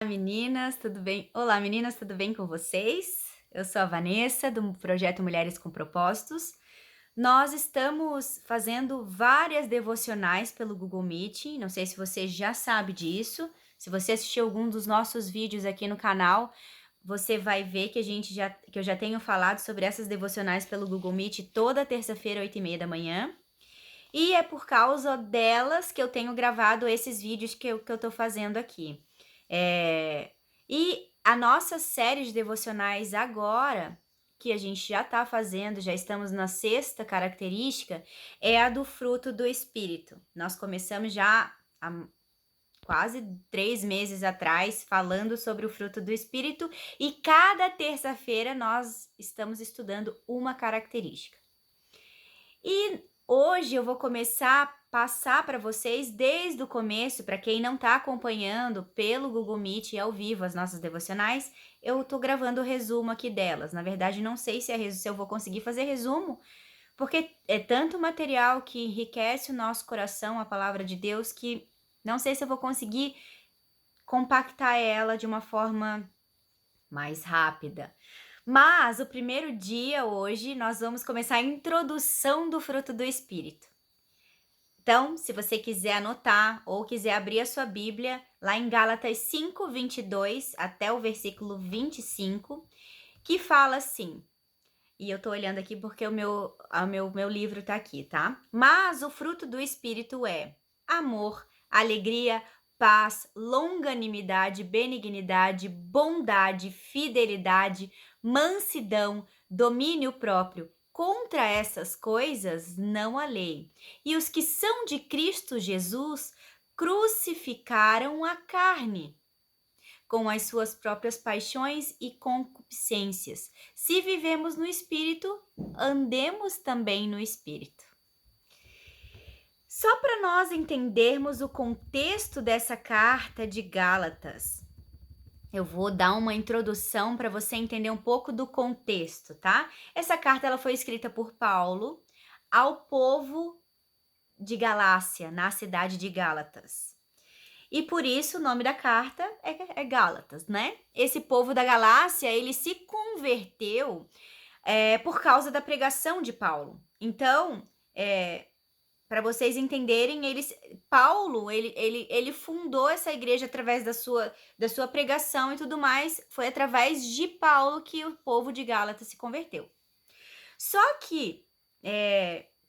Meninas, tudo bem? Olá, meninas, tudo bem com vocês? Eu sou a Vanessa, do projeto Mulheres com Propósitos. Nós estamos fazendo várias devocionais pelo Google Meet. Não sei se você já sabe disso. Se você assistiu algum dos nossos vídeos aqui no canal, você vai ver que eu já tenho falado sobre essas devocionais pelo Google Meet toda terça-feira, 8h30 da manhã. E é por causa delas que eu tenho gravado esses vídeos que eu tô fazendo aqui. E a nossa série de devocionais agora, que a gente já está fazendo, já estamos na sexta característica, é a do fruto do Espírito. Nós começamos já há quase 3 meses atrás falando sobre o fruto do Espírito e cada terça-feira nós estamos estudando uma característica. E hoje eu vou começar a passar para vocês desde o começo, para quem não está acompanhando pelo Google Meet e ao vivo as nossas devocionais, eu estou gravando o resumo aqui delas. Na verdade, não sei se eu vou conseguir fazer resumo, porque é tanto material que enriquece o nosso coração, a palavra de Deus, que não sei se eu vou conseguir compactar ela de uma forma mais rápida. Mas o primeiro dia hoje nós vamos começar a introdução do fruto do Espírito. Então, se você quiser anotar ou quiser abrir a sua Bíblia, lá em Gálatas 5:22 até o versículo 25, que fala assim, e eu tô olhando aqui porque o meu livro tá aqui, tá? Mas o fruto do Espírito é amor, alegria, paz, longanimidade, benignidade, bondade, fidelidade, mansidão, domínio próprio. Contra essas coisas não há lei. E os que são de Cristo Jesus crucificaram a carne com as suas próprias paixões e concupiscências. Se vivemos no Espírito, andemos também no Espírito. Só para nós entendermos o contexto dessa carta de Gálatas, eu vou dar uma introdução para você entender um pouco do contexto, tá? Essa carta ela foi escrita por Paulo ao povo de Galácia, na cidade de Gálatas. E por isso o nome da carta é Gálatas, né? Esse povo da Galácia, ele se converteu por causa da pregação de Paulo. Então, para vocês entenderem, Paulo, ele fundou essa igreja através da sua pregação e tudo mais. Foi através de Paulo que o povo de Gálatas se converteu. Só que,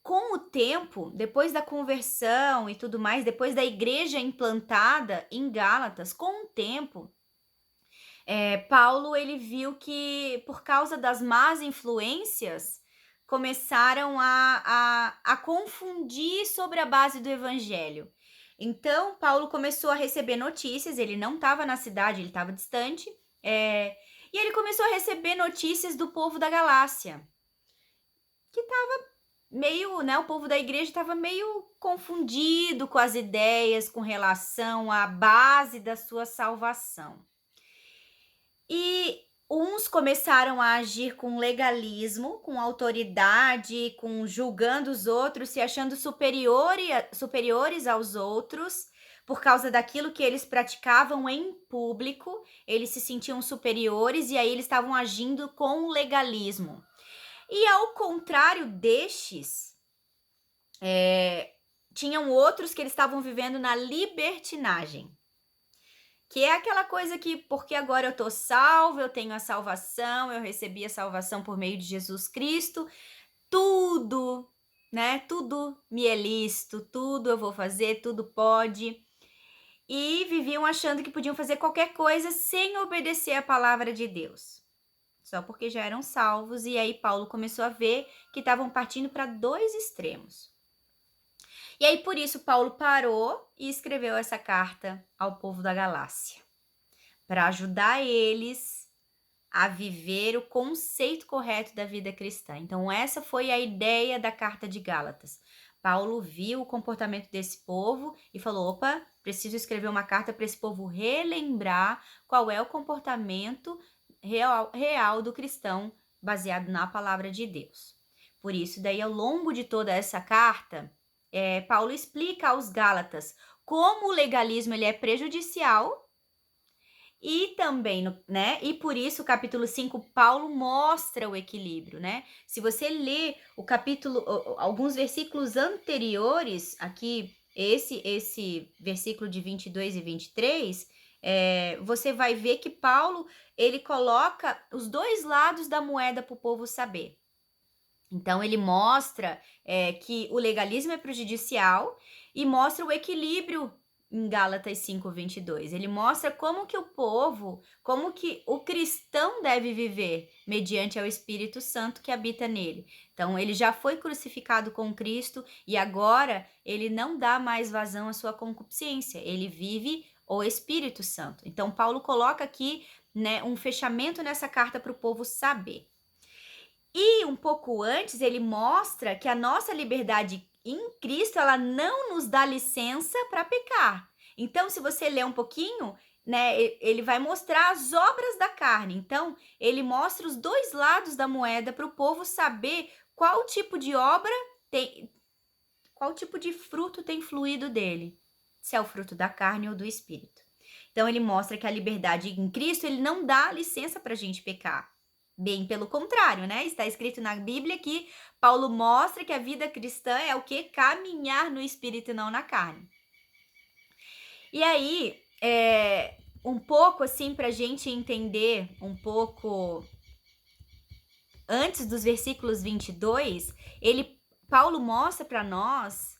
com o tempo, depois da conversão e tudo mais, depois da igreja implantada em Gálatas, com o tempo, Paulo ele viu que, por causa das más influências, começaram a confundir sobre a base do evangelho. Então, Paulo começou a receber notícias, ele não estava na cidade, ele estava distante, e ele começou a receber notícias do povo da Galácia, que estava meio, né, o povo da igreja estava meio confundido com as ideias com relação à base da sua salvação. E uns começaram a agir com legalismo, com autoridade, com julgando os outros, se achando superiores aos outros, por causa daquilo que eles praticavam em público, eles se sentiam superiores e aí eles estavam agindo com legalismo. E ao contrário destes, tinham outros que eles estavam vivendo na libertinagem. Que é aquela coisa que, porque agora eu tô salvo, eu tenho a salvação, eu recebi a salvação por meio de Jesus Cristo, tudo, né? Tudo me é lícito, tudo eu vou fazer, tudo pode. E viviam achando que podiam fazer qualquer coisa sem obedecer a palavra de Deus. Só porque já eram salvos, e aí Paulo começou a ver que estavam partindo para dois extremos. E aí, por isso, Paulo parou e escreveu essa carta ao povo da Galácia, para ajudar eles a viver o conceito correto da vida cristã. Então, essa foi a ideia da carta de Gálatas. Paulo viu o comportamento desse povo e falou: opa, preciso escrever uma carta para esse povo relembrar qual é o comportamento real do cristão baseado na palavra de Deus. Por isso, daí, ao longo de toda essa carta, Paulo explica aos Gálatas como o legalismo ele é prejudicial E também, né? E por isso o capítulo 5, Paulo mostra o equilíbrio, né? Se você ler o capítulo, alguns versículos anteriores, aqui, esse versículo de 22 e 23, você vai ver que Paulo, ele coloca os dois lados da moeda para o povo saber. Então, ele mostra que o legalismo é prejudicial e mostra o equilíbrio em Gálatas 5:22. Ele mostra como que o povo, como que o cristão deve viver mediante ao Espírito Santo que habita nele. Então, ele já foi crucificado com Cristo e agora ele não dá mais vazão à sua concupiscência. Ele vive o Espírito Santo. Então, Paulo coloca aqui, né, um fechamento nessa carta para o povo saber. E um pouco antes, ele mostra que a nossa liberdade em Cristo, ela não nos dá licença para pecar. Então, se você ler um pouquinho, né, ele vai mostrar as obras da carne. Então, ele mostra os dois lados da moeda para o povo saber qual tipo de obra tem, qual tipo de fruto tem fluído dele. Se é o fruto da carne ou do espírito. Então, ele mostra que a liberdade em Cristo, ele não dá licença para a gente pecar. Bem, pelo contrário, né? Está escrito na Bíblia que Paulo mostra que a vida cristã é o quê? Caminhar no espírito e não na carne. E aí, um pouco assim, para a gente entender um pouco antes dos versículos 22, Paulo mostra para nós,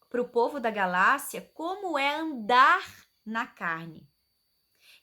para o povo da Galácia, como é andar na carne.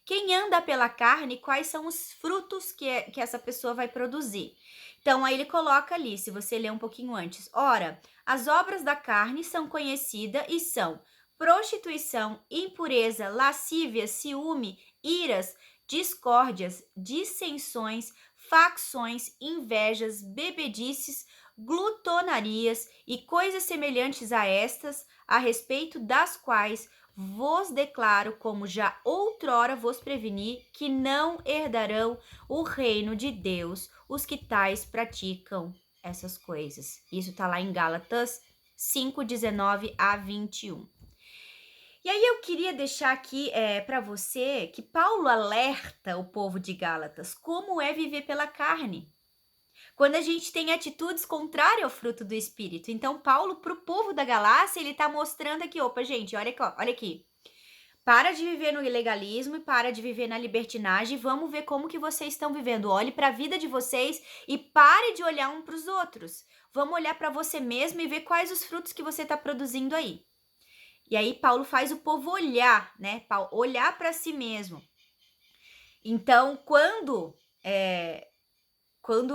Quem anda pela carne, quais são os frutos que essa pessoa vai produzir. Então, aí ele coloca ali, se você ler um pouquinho antes. Ora, as obras da carne são conhecidas e são prostituição, impureza, lascívia, ciúme, iras, discórdias, dissensões, facções, invejas, bebedices, glutonarias e coisas semelhantes a estas, a respeito das quais vos declaro, como já outrora vos preveni, que não herdarão o reino de Deus os que tais praticam essas coisas. Isso está lá em Gálatas 5:19 a 21. E aí eu queria deixar aqui para você que Paulo alerta o povo de Gálatas como é viver pela carne. Quando a gente tem atitudes contrárias ao fruto do Espírito. Então, Paulo, para o povo da Galácia, ele está mostrando aqui, opa, gente, olha aqui. Para de viver no ilegalismo e para de viver na libertinagem. Vamos ver como que vocês estão vivendo. Olhe para a vida de vocês e pare de olhar um para os outros. Vamos olhar para você mesmo e ver quais os frutos que você está produzindo aí. E aí, Paulo faz o povo olhar, né? Olhar para si mesmo. Então, quando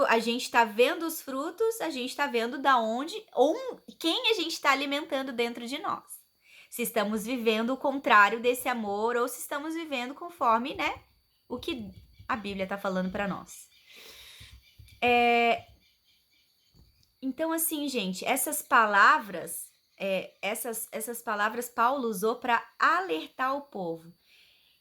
a gente está vendo os frutos, a gente está vendo da onde ou quem a gente está alimentando dentro de nós. Se estamos vivendo o contrário desse amor ou se estamos vivendo conforme, né, o que a Bíblia está falando para nós. Então, assim, gente, essas palavras Paulo usou para alertar o povo.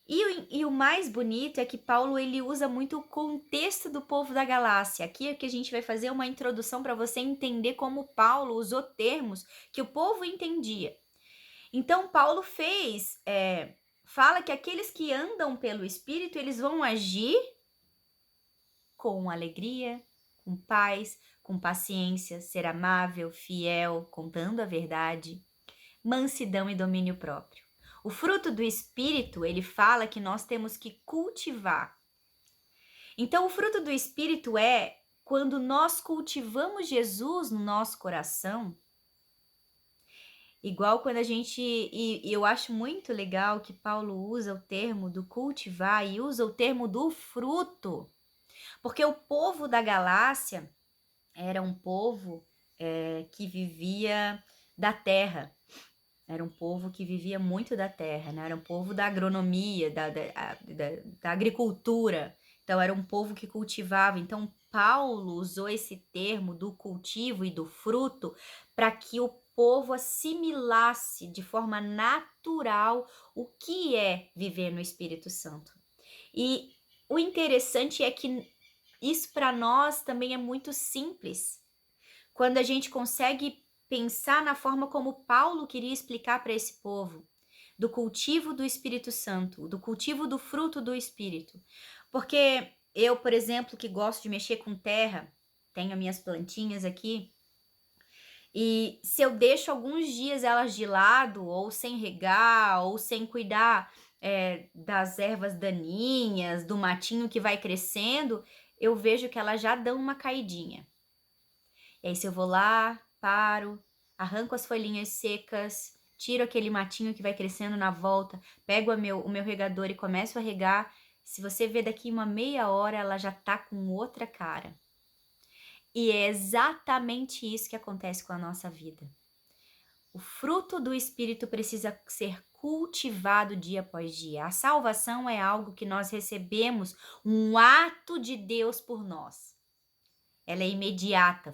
E o mais bonito é que Paulo ele usa muito o contexto do povo da Galácia. Aqui é que a gente vai fazer uma introdução para você entender como Paulo usou termos que o povo entendia. Então, Paulo fala que aqueles que andam pelo Espírito, eles vão agir com alegria, com paz, com paciência, ser amável, fiel, contando a verdade, mansidão e domínio próprio. O fruto do Espírito, ele fala que nós temos que cultivar. Então, o fruto do Espírito é quando nós cultivamos Jesus no nosso coração, igual quando a gente... E eu acho muito legal que Paulo usa o termo do cultivar e usa o termo do fruto. Porque o povo da Galácia era um povo que vivia da terra. Era um povo que vivia muito da terra, né? Era um povo da agronomia, da agricultura. Então, era um povo que cultivava. Então, Paulo usou esse termo do cultivo e do fruto para que o povo assimilasse de forma natural o que é viver no Espírito Santo. E o interessante é que isso para nós também é muito simples. Quando a gente consegue pensar na forma como Paulo queria explicar para esse povo. do cultivo do Espírito Santo, do cultivo do fruto do Espírito. Porque eu, por exemplo, que gosto de mexer com terra, tenho minhas plantinhas aqui, e se eu deixo alguns dias elas de lado, ou sem regar, ou sem cuidar das ervas daninhas, do matinho que vai crescendo, eu vejo que elas já dão uma caidinha. E aí se eu vou lá, paro, arranco as folhinhas secas, tiro aquele matinho que vai crescendo na volta, pego o meu regador e começo a regar, se você vê daqui uma meia hora, ela já tá com outra cara. E é exatamente isso que acontece com a nossa vida. O fruto do Espírito precisa ser cultivado dia após dia. A salvação é algo que nós recebemos, um ato de Deus por nós. Ela é imediata,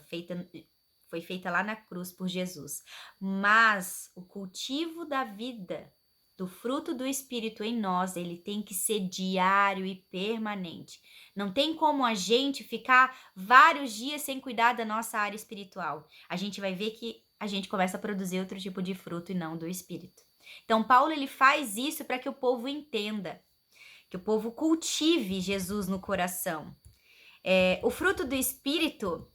foi feita lá na cruz por Jesus. Mas o cultivo da vida, do fruto do Espírito em nós, ele tem que ser diário e permanente. Não tem como a gente ficar vários dias sem cuidar da nossa área espiritual. A gente vai ver que a gente começa a produzir outro tipo de fruto e não do Espírito. Então, Paulo ele faz isso para que o povo entenda, que o povo cultive Jesus no coração. O fruto do Espírito,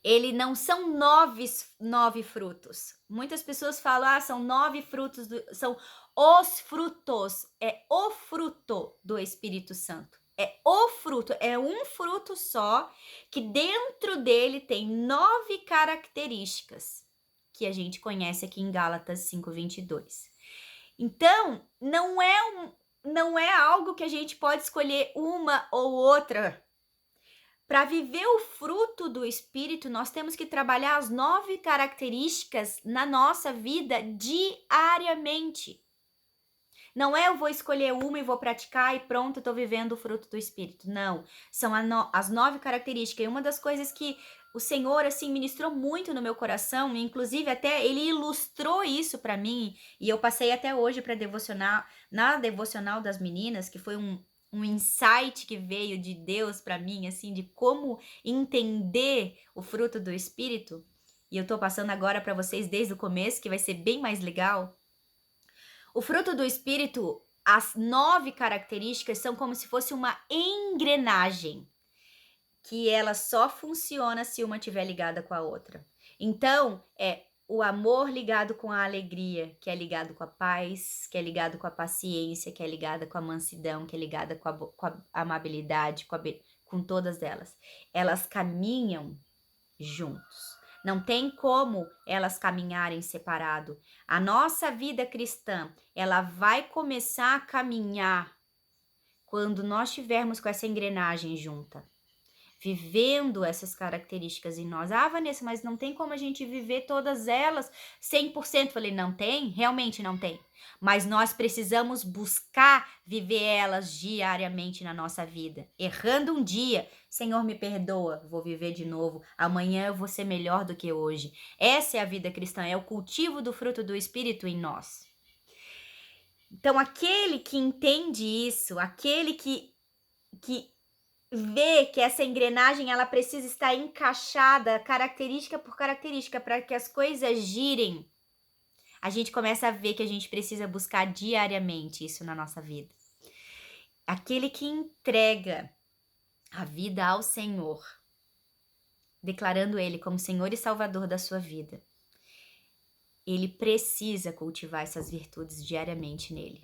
ele não são nove frutos. Muitas pessoas falam, são 9 frutos, são os frutos. É o fruto do Espírito Santo. É o fruto, é um fruto só, que dentro dele tem 9 características, que a gente conhece aqui em Gálatas 5:22. Então, não é algo que a gente pode escolher uma ou outra. Para viver o fruto do Espírito, nós temos que trabalhar as 9 características na nossa vida diariamente. Não é eu vou escolher uma e vou praticar e pronto, estou vivendo o fruto do Espírito. Não, são as 9 características. E uma das coisas que o Senhor, assim, ministrou muito no meu coração, inclusive até ele ilustrou isso para mim, e eu passei até hoje para na devocional das meninas, que foi um insight que veio de Deus para mim, assim, de como entender o fruto do Espírito. E eu tô passando agora para vocês desde o começo, que vai ser bem mais legal. O fruto do Espírito, as 9 características são como se fosse uma engrenagem, que ela só funciona se uma estiver ligada com a outra. Então, é o amor ligado com a alegria, que é ligado com a paz, que é ligado com a paciência, que é ligada com a mansidão, que é ligada com a amabilidade, com todas elas. Elas caminham juntos. Não tem como elas caminharem separado. A nossa vida cristã, ela vai começar a caminhar quando nós tivermos com essa engrenagem junta, vivendo essas características em nós. Vanessa, mas não tem como a gente viver todas elas 100%. Falei, não tem? Realmente não tem. Mas nós precisamos buscar viver elas diariamente na nossa vida. Errando um dia, Senhor, me perdoa, vou viver de novo. Amanhã eu vou ser melhor do que hoje. Essa é a vida cristã, é o cultivo do fruto do Espírito em nós. Então, aquele que entende isso, aquele que vê que essa engrenagem ela precisa estar encaixada característica por característica para que as coisas girem, a gente começa a ver que a gente precisa buscar diariamente isso na nossa vida. Aquele que entrega a vida ao Senhor, declarando Ele como Senhor e Salvador da sua vida, ele precisa cultivar essas virtudes diariamente nele.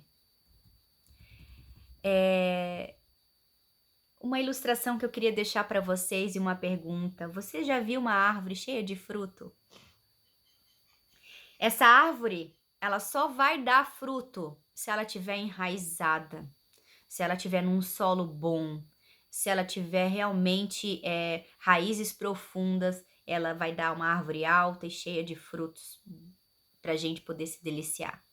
Uma ilustração que eu queria deixar para vocês e uma pergunta. Você já viu uma árvore cheia de fruto? Essa árvore, ela só vai dar fruto se ela estiver enraizada, se ela estiver num solo bom, se ela tiver realmente raízes profundas, ela vai dar uma árvore alta e cheia de frutos para a gente poder se deliciar.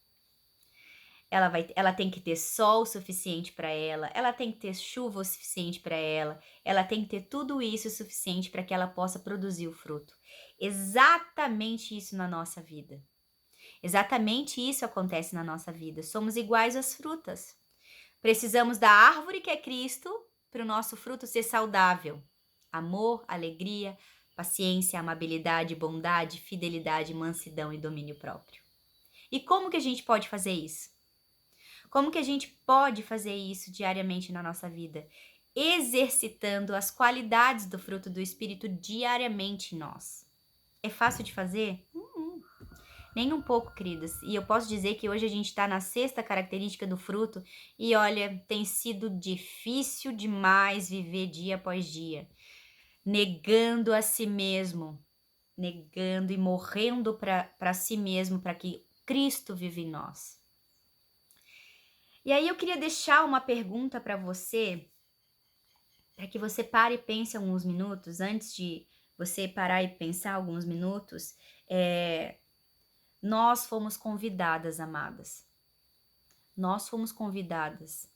Ela tem que ter sol suficiente para ela tem que ter chuva o suficiente para ela tem que ter tudo isso suficiente para que ela possa produzir o fruto. Exatamente isso na nossa vida. Exatamente isso acontece na nossa vida. Somos iguais às frutas. Precisamos da árvore que é Cristo para o nosso fruto ser saudável. Amor, alegria, paciência, amabilidade, bondade, fidelidade, mansidão e domínio próprio. E como que a gente pode fazer isso? Como que a gente pode fazer isso diariamente na nossa vida? Exercitando as qualidades do fruto do Espírito diariamente em nós. É fácil de fazer? Nem um pouco, queridas. E eu posso dizer que hoje a gente está na 6ª característica do fruto e olha, tem sido difícil demais viver dia após dia, negando a si mesmo, negando e morrendo para si mesmo, para que Cristo vive em nós. E aí eu queria deixar uma pergunta para você, para que você pare e pense alguns minutos, antes de você parar e pensar alguns minutos, nós fomos convidadas, amadas. Nós fomos convidadas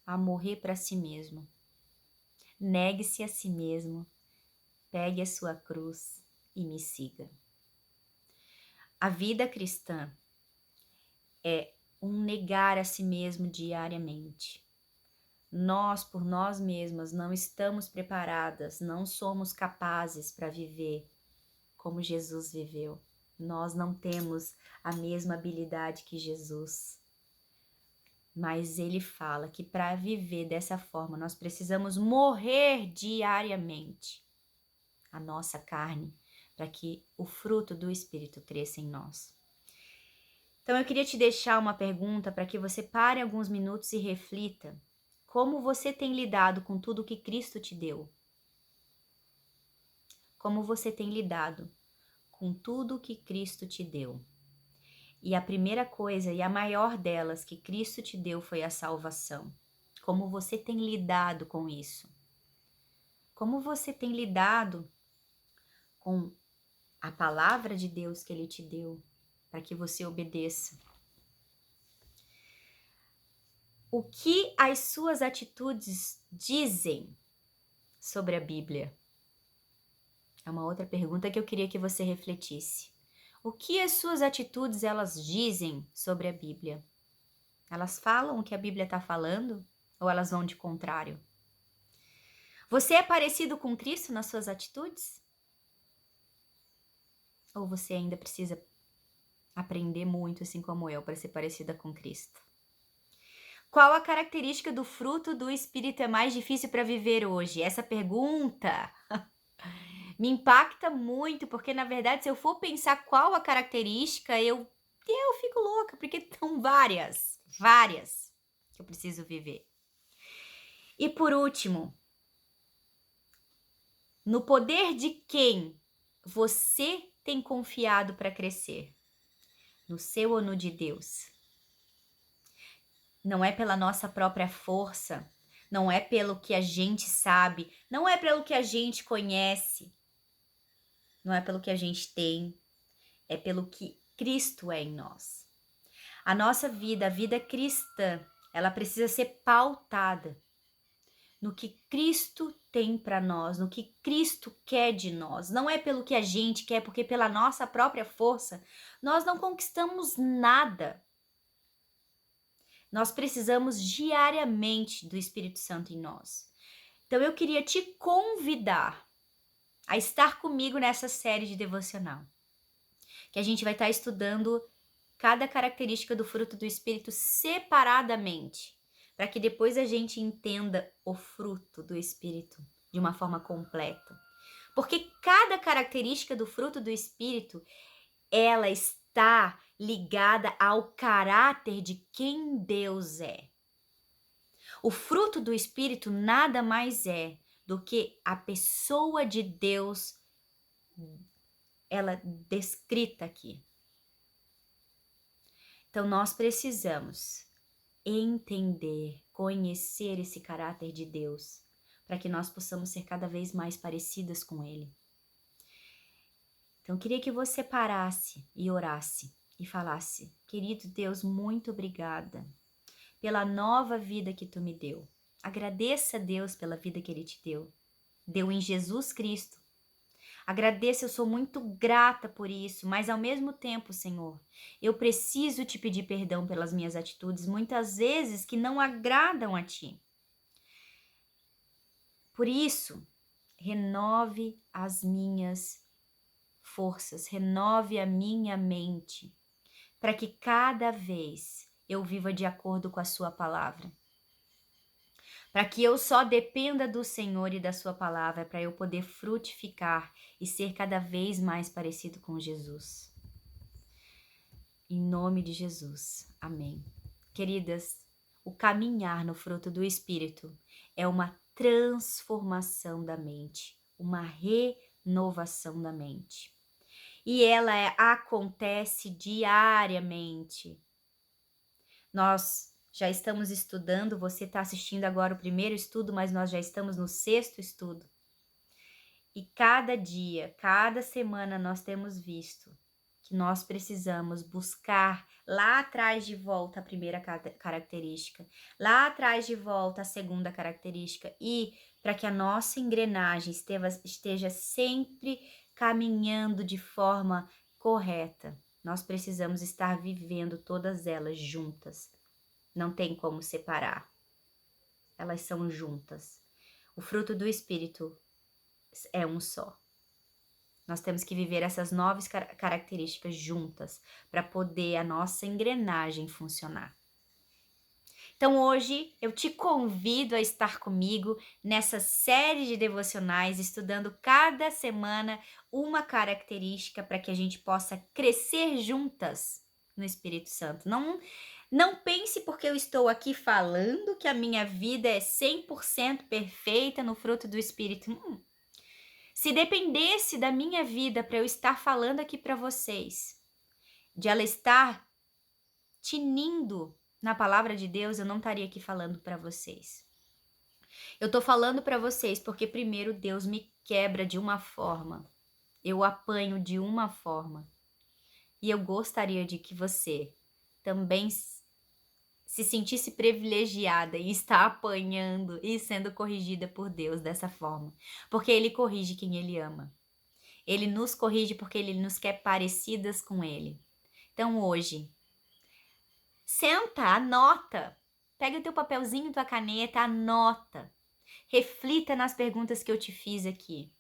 a morrer para si mesmo. Negue-se a si mesmo, pegue a sua cruz e me siga. A vida cristã é um negar a si mesmo diariamente. Nós, por nós mesmas, não estamos preparadas, não somos capazes para viver como Jesus viveu. Nós não temos a mesma habilidade que Jesus. Mas ele fala que para viver dessa forma, nós precisamos morrer diariamente a nossa carne, para que o fruto do Espírito cresça em nós. Então eu queria te deixar uma pergunta para que você pare alguns minutos e reflita. Como você tem lidado com tudo que Cristo te deu? Como você tem lidado com tudo que Cristo te deu? E a primeira coisa e a maior delas que Cristo te deu foi a salvação. Como você tem lidado com isso? Como você tem lidado com a palavra de Deus que Ele te deu para que você obedeça? O que as suas atitudes dizem sobre a Bíblia? É uma outra pergunta que eu queria que você refletisse. O que as suas atitudes elas dizem sobre a Bíblia? Elas falam o que a Bíblia está falando ou elas vão de contrário? Você é parecido com Cristo nas suas atitudes? Ou você ainda precisa aprender muito, assim como eu, para ser parecida com Cristo? Qual a característica do fruto do Espírito é mais difícil para viver hoje? Essa pergunta me impacta muito, porque na verdade, se eu for pensar qual a característica, eu fico louca, porque são várias que eu preciso viver. E por último, no poder de quem você tem confiado para crescer? No seu ou no de Deus? Não é pela nossa própria força, não é pelo que a gente sabe, não é pelo que a gente conhece, não é pelo que a gente tem, é pelo que Cristo é em nós. A nossa vida, a vida cristã, ela precisa ser pautada no que Cristo tem para nós, no que Cristo quer de nós. Não é pelo que a gente quer, porque pela nossa própria força nós não conquistamos nada. Nós precisamos diariamente do Espírito Santo em nós. Então eu queria te convidar a estar comigo nessa série de devocional, que a gente vai estar estudando cada característica do fruto do Espírito separadamente, para que depois a gente entenda o fruto do Espírito de uma forma completa. Porque cada característica do fruto do Espírito, ela está ligada ao caráter de quem Deus é. O fruto do Espírito nada mais é do que a pessoa de Deus, ela descrita aqui. Então nós precisamos entender, conhecer esse caráter de Deus, para que nós possamos ser cada vez mais parecidas com Ele. Então eu queria que você parasse e orasse e falasse: querido Deus, muito obrigada pela nova vida que Tu me deu. Agradeça a Deus pela vida que Ele te deu. Deu em Jesus Cristo. Agradeço, eu sou muito grata por isso, mas ao mesmo tempo, Senhor, eu preciso Te pedir perdão pelas minhas atitudes, muitas vezes que não agradam a Ti. Por isso, renove as minhas forças, renove a minha mente, para que cada vez eu viva de acordo com a sua palavra. Para que eu só dependa do Senhor e da sua palavra, para eu poder frutificar e ser cada vez mais parecido com Jesus. Em nome de Jesus. Amém. Queridas, o caminhar no fruto do Espírito é uma transformação da mente, uma renovação da mente. E ela acontece diariamente. Nós já estamos estudando, você está assistindo agora o primeiro estudo, mas nós já estamos no 6º estudo. E cada dia, cada semana nós temos visto que nós precisamos buscar lá atrás de volta a primeira característica, lá atrás de volta a segunda característica, e para que a nossa engrenagem esteja sempre caminhando de forma correta, nós precisamos estar vivendo todas elas juntas. Não tem como separar. Elas são juntas. O fruto do Espírito é um só. Nós temos que viver essas 9 características juntas para poder a nossa engrenagem funcionar. Então hoje eu te convido a estar comigo nessa série de devocionais, estudando cada semana uma característica para que a gente possa crescer juntas no Espírito Santo. Não pense porque eu estou aqui falando que a minha vida é 100% perfeita no fruto do Espírito. Se dependesse da minha vida para eu estar falando aqui para vocês, de ela estar tinindo na palavra de Deus, eu não estaria aqui falando para vocês. Eu tô falando para vocês porque primeiro Deus me quebra de uma forma, eu apanho de uma forma. E eu gostaria de que você também se sentisse privilegiada em estar apanhando e sendo corrigida por Deus dessa forma. Porque Ele corrige quem Ele ama. Ele nos corrige porque Ele nos quer parecidas com Ele. Então hoje, senta, anota. Pega o teu papelzinho, tua caneta, anota. Reflita nas perguntas que eu te fiz aqui.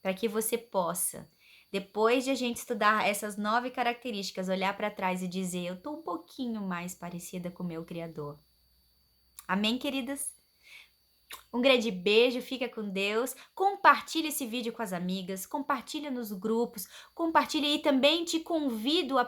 Para que você possa, depois de a gente estudar essas 9 características, olhar para trás e dizer, eu estou um pouquinho mais parecida com o meu Criador. Amém, queridas? Um grande beijo, fica com Deus. Compartilhe esse vídeo com as amigas, compartilha nos grupos, compartilhe e também te convido a